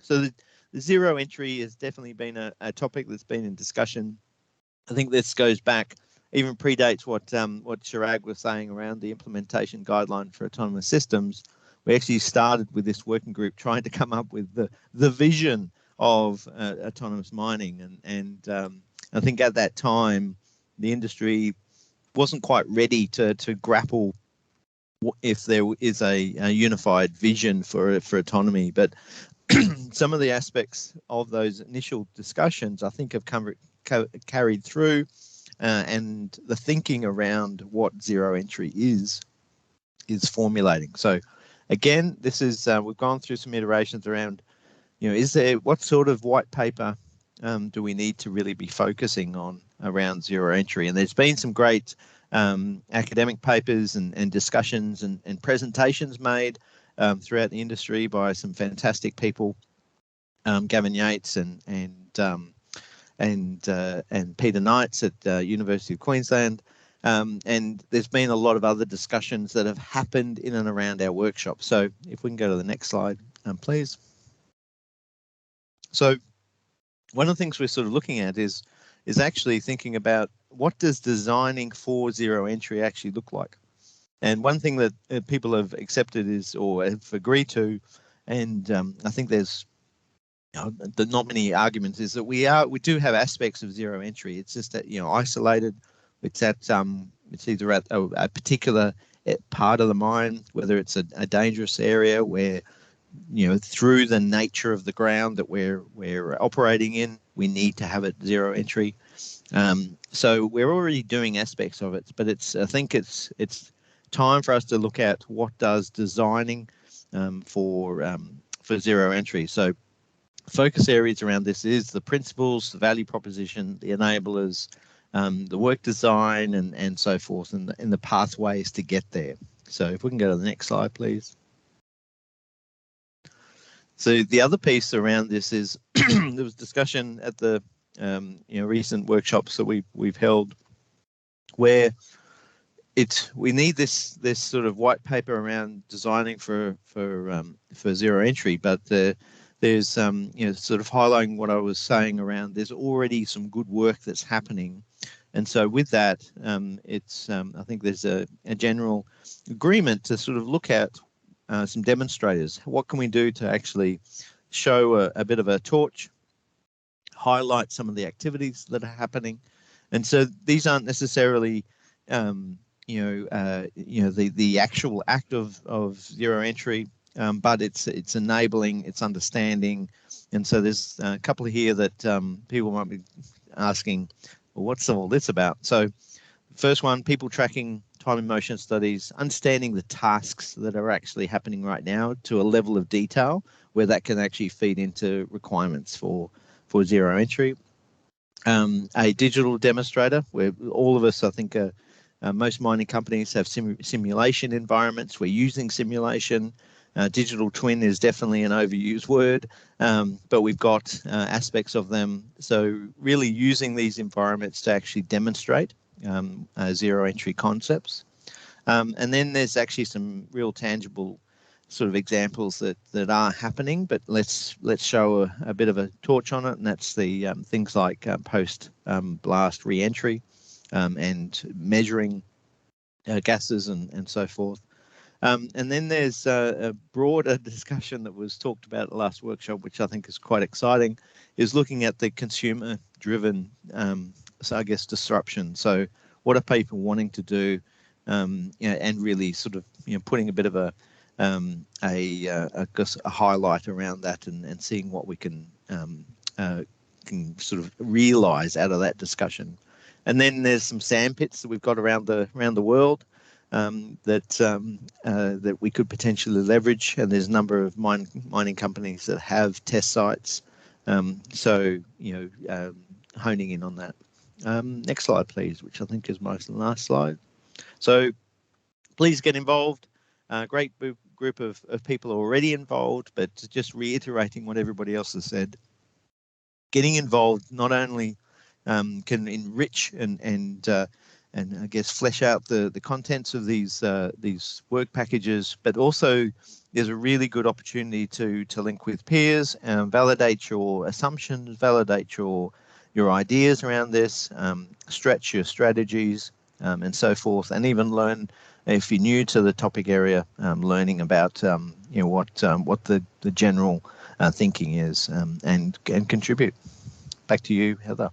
So the zero entry has definitely been a topic that's been in discussion. I think this goes back, even predates what Chirag was saying around the implementation guideline for autonomous systems. We actually started with this working group trying to come up with the vision of autonomous mining, and I think at that time the industry wasn't quite ready to grapple if there is a unified vision for autonomy. But some of the aspects of those initial discussions, I think, have carried through, and the thinking around what zero entry is formulating. So, again, this is we've gone through some iterations around, is there, what sort of white paper do we need to really be focusing on around zero entry? And there's been some great academic papers and discussions and presentations made throughout the industry by some fantastic people, Gavin Yates and Peter Knights at University of Queensland. And there's been a lot of other discussions that have happened in and around our workshop. So if we can go to the next slide, please. So one of the things we're sort of looking at is actually thinking about what does designing for zero entry actually look like. And one thing that people have accepted is, or have agreed to, and I think there's not many arguments, is that we do have aspects of zero entry. It's just that isolated. It's at it's either at a particular part of the mine, whether it's a dangerous area where through the nature of the ground that we're operating in, we need to have it zero entry. So we're already doing aspects of it, but I think it's time for us to look at what does designing for zero entry. So focus areas around this is the principles, the value proposition, the enablers, the work design, and so forth, and the pathways to get there. So if we can go to the next slide, please. So the other piece around this is there was discussion at the recent workshops that we've held where we need this sort of white paper around designing for zero entry, but there's sort of highlighting what I was saying around there's already some good work that's happening. And so with that, I think there's a general agreement to sort of look at some demonstrators. What can we do to actually show a bit of a torch, highlight some of the activities that are happening? And so these aren't necessarily, the actual act of zero entry, but it's enabling, it's understanding. And so there's a couple here that people might be asking, well, what's all this about? So first one, people tracking time and motion studies, understanding the tasks that are actually happening right now to a level of detail where that can actually feed into requirements for zero entry. A digital demonstrator, where all of us, I think, most mining companies have simulation environments. We're using simulation. Digital twin is definitely an overused word, but we've got aspects of them. So really using these environments to actually demonstrate zero entry concepts. And then there's actually some real tangible sort of examples that are happening, but let's show a bit of a torch on it, and that's the things like post blast re-entry and measuring gases and so forth. And then there's a broader discussion that was talked about at the last workshop, which I think is quite exciting, is looking at the consumer-driven, so I guess, disruption. So what are people wanting to do, and really sort of putting a bit of a highlight around that and seeing what we can sort of realise out of that discussion. And then there's some sandpits that we've got around the world that we could potentially leverage, and there's a number of mining companies that have test sites. So honing in on that. Next slide, please, which I think is my last slide. So please get involved. Great group of people already involved, but just reiterating what everybody else has said. Getting involved not only can enrich and I guess flesh out the contents of these work packages, but also there's a really good opportunity to link with peers, validate your assumptions, validate your ideas around this, stretch your strategies, and so forth, and even learn, if you're new to the topic area, learning about what the general thinking is, and contribute. Back to you, Heather.